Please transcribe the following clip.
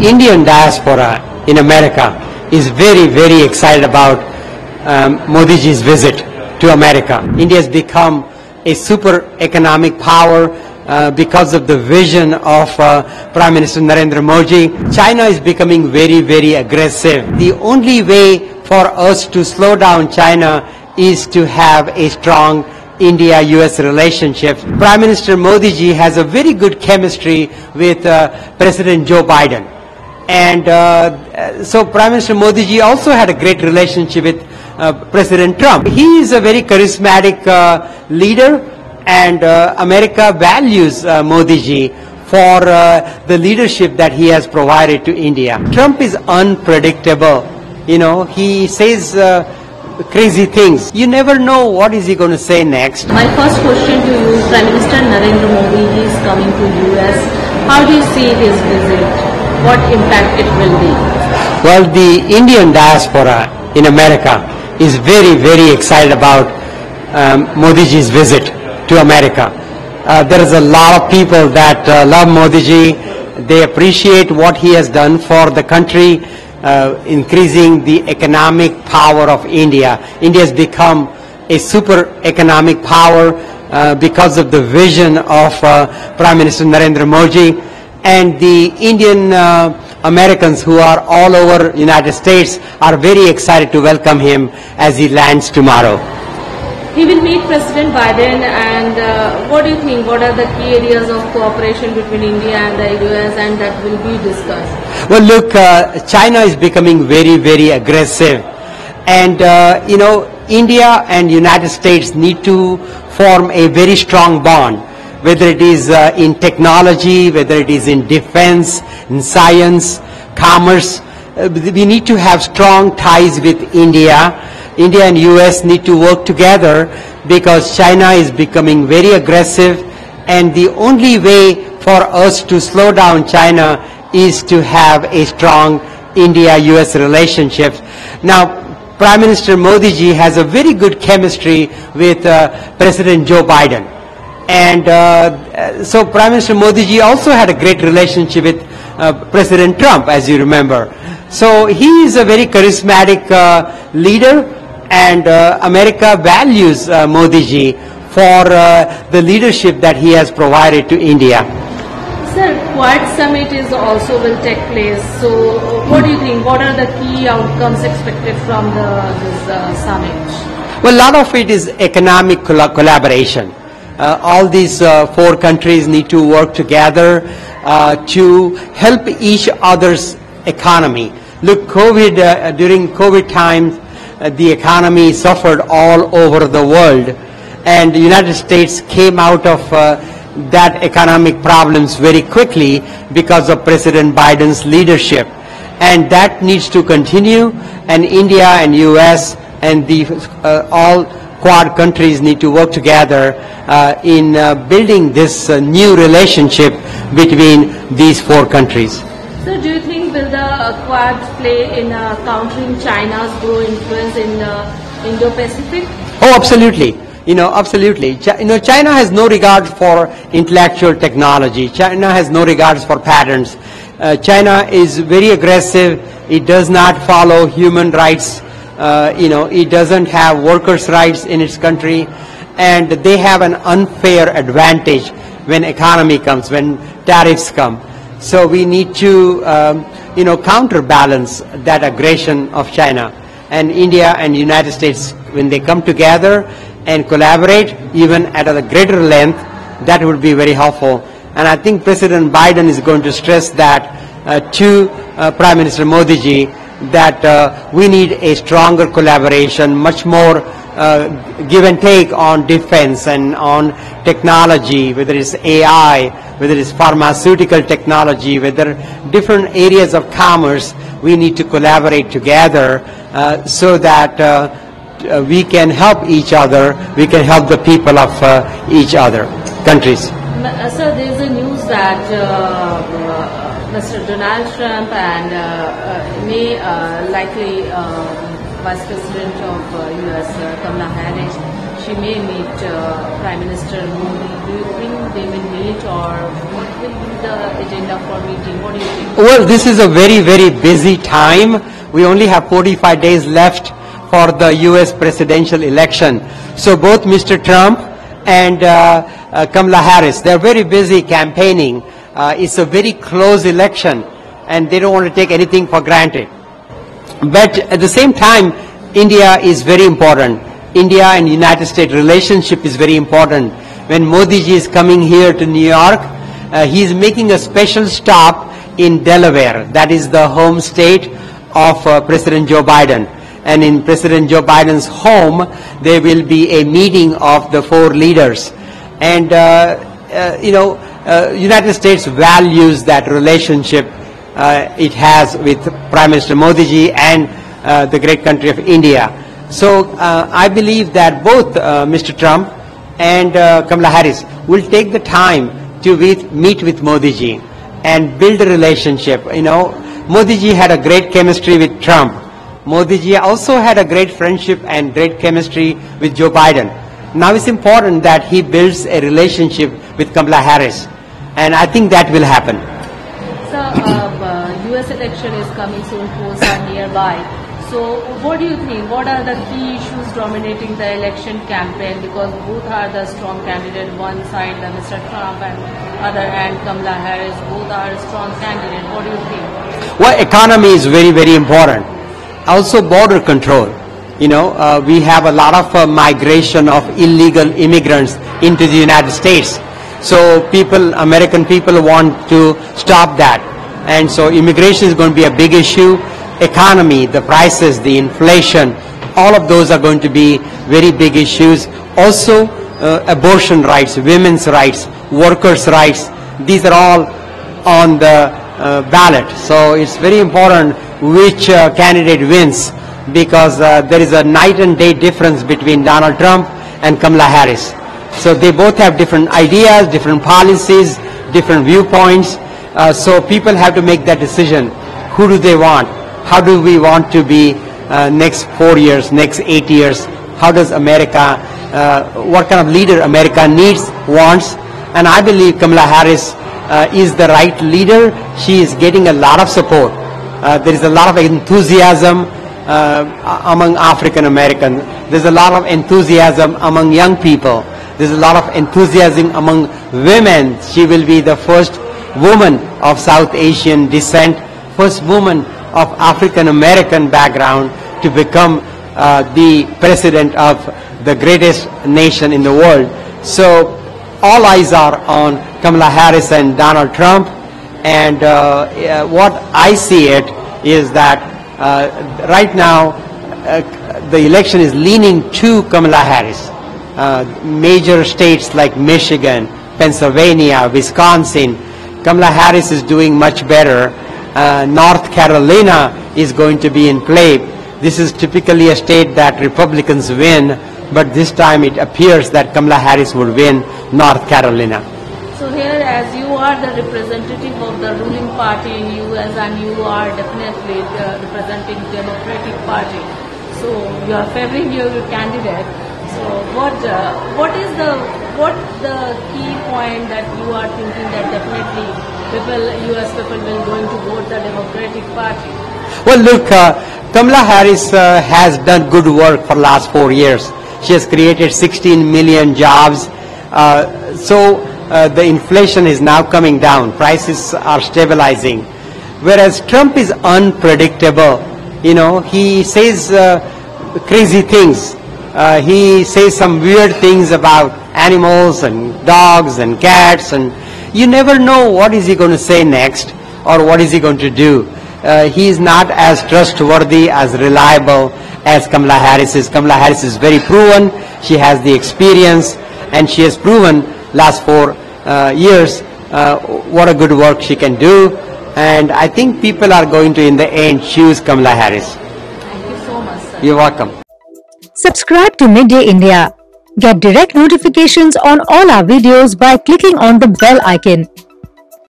Indian diaspora in America is very, very excited about Modi ji's visit to America. India has become a super economic power because of the vision of Prime Minister Narendra Modi. China is becoming very, very aggressive. The only way for us to slow down China is to have a strong India-US relationship. Prime Minister Modi ji has a very good chemistry with President Joe Biden. And so Prime Minister Modi ji also had a great relationship with President Trump. He is a very charismatic leader, and America values Modi ji for the leadership that he has provided to India. Trump is unpredictable. You know, he says crazy things. You never know what is he going to say next. My first question to you, Prime Minister Narendra Modi is coming to US. How do you see his visit? What impact it will be? Well, the Indian diaspora in America is very, very excited about Modi ji's visit to America. There is a lot of people that love Modi ji. They appreciate what he has done for the country, increasing the economic power of India. India has become a super economic power because of the vision of Prime Minister Narendra Modi. And the Indian Americans who are all over United States are very excited to welcome him as he lands tomorrow. He will meet President Biden, and what do you think? What are the key areas of cooperation between India and the US, and that will be discussed? Well, look, China is becoming very, very aggressive. And, you know, India and United States need to form a very strong bond, whether it is in technology, whether it is in defense, in science, commerce. We need to have strong ties with India. India and US need to work together because China is becoming very aggressive, and the only way for us to slow down China is to have a strong India-US relationship. Now, Prime Minister Modi ji has a very good chemistry with President Joe Biden. And so Prime Minister Modi ji also had a great relationship with President Trump, as you remember. So he is a very charismatic leader, and America values Modi ji for the leadership that he has provided to India. Sir, Quad Summit is also will take place. So what do you think? What are the key outcomes expected from this summit? Well, a lot of it is economic collaboration. All these four countries need to work together to help each other's economy. Look, during COVID times, the economy suffered all over the world, and the United States came out of that economic problems very quickly because of President Biden's leadership. And that needs to continue, and India and US and all Quad countries need to work together in building this new relationship between these four countries. So do you think will the Quad play in countering China's growing influence in Indo-Pacific? Oh, absolutely. You know, absolutely. China has no regard for intellectual technology. China has no regards for patents. China is very aggressive. It does not follow human rights. It doesn't have workers' rights in its country, and they have an unfair advantage when economy comes, when tariffs come. So we need to, counterbalance that aggression of China. And India and United States, when they come together and collaborate, even at a greater length, that would be very helpful. And I think President Biden is going to stress that to Prime Minister Modi ji, that we need a stronger collaboration, much more give and take on defense and on technology, whether it's AI, whether it's pharmaceutical technology, whether different areas of commerce. We need to collaborate together so that we can help each other, we can help the people of each other countries. Sir, there is a news that Mr. Donald Trump and likely Vice President of US, Kamala Harris, she may meet Prime Minister Modi. Do you think they will meet, or what will be the agenda for meeting? What do you think? Well, this is a very, very busy time. We only have 45 days left for the US presidential election. So both Mr. Trump and Kamala Harris, they're very busy campaigning. It's a very close election, and they don't want to take anything for granted. But at the same time, India is very important. India and United States relationship is very important. When Modi ji is coming here to New York, he is making a special stop in Delaware. That is the home state of President Joe Biden. And in President Joe Biden's home, there will be a meeting of the 4 leaders. And, United States values that relationship it has with Prime Minister Modi ji and the great country of India. So I believe that both Mr. Trump and Kamala Harris will take the time to meet with Modi ji and build a relationship. Modi ji had a great chemistry with Trump. Modi ji also had a great friendship and great chemistry with Joe Biden. Now it's important that he builds a relationship with Kamala Harris, and I think that will happen. So, US election is coming soon, polls are nearby. So, what do you think? What are the key issues dominating the election campaign? Because both are the strong candidates. One side, the Mr. Trump, and other hand, Kamala Harris. Both are strong candidates. What do you think? Well, economy is very, very important. Also, border control. We have a lot of migration of illegal immigrants into the United States. So American people want to stop that. And so immigration is going to be a big issue. Economy, the prices, the inflation, all of those are going to be very big issues. Also, abortion rights, women's rights, workers' rights, these are all on the ballot. So it's very important which candidate wins, because there is a night and day difference between Donald Trump and Kamala Harris. So they both have different ideas, different policies, different viewpoints. So people have to make that decision. Who do they want? How do we want to be next 4 years, next 8 years? How does America, what kind of leader America needs, wants? And I believe Kamala Harris is the right leader. She is getting a lot of support. There is a lot of enthusiasm among African Americans. There's a lot of enthusiasm among young people. There's a lot of enthusiasm among women. She will be the first woman of South Asian descent, first woman of African American background to become the president of the greatest nation in the world. So all eyes are on Kamala Harris and Donald Trump. And what I see it is that right now the election is leaning to Kamala Harris. Major states like Michigan, Pennsylvania, Wisconsin, Kamala Harris is doing much better. North Carolina is going to be in play. This is typically a state that Republicans win, but this time it appears that Kamala Harris will win North Carolina. So here, as you are the representative of the ruling party in US, and you are definitely representing Democratic Party, so you are favoring your candidate. So what is the key point that you are thinking that definitely US people will going to vote the Democratic Party? Well, look, Kamala Harris has done good work for the last 4 years. She has created 16 million jobs. So the inflation is now coming down. Prices are stabilizing. Whereas Trump is unpredictable. He says crazy things. He says some weird things about animals and dogs and cats, and you never know what is he going to say next or what is he going to do. He is not as trustworthy, as reliable as Kamala Harris is. Kamala Harris is very proven. She has the experience, and she has proven last 4 years what a good work she can do. And I think people are going to, in the end, choose Kamala Harris. Thank you so much, sir. You're welcome. Subscribe to Midday India. Get direct notifications on all our videos by clicking on the bell icon.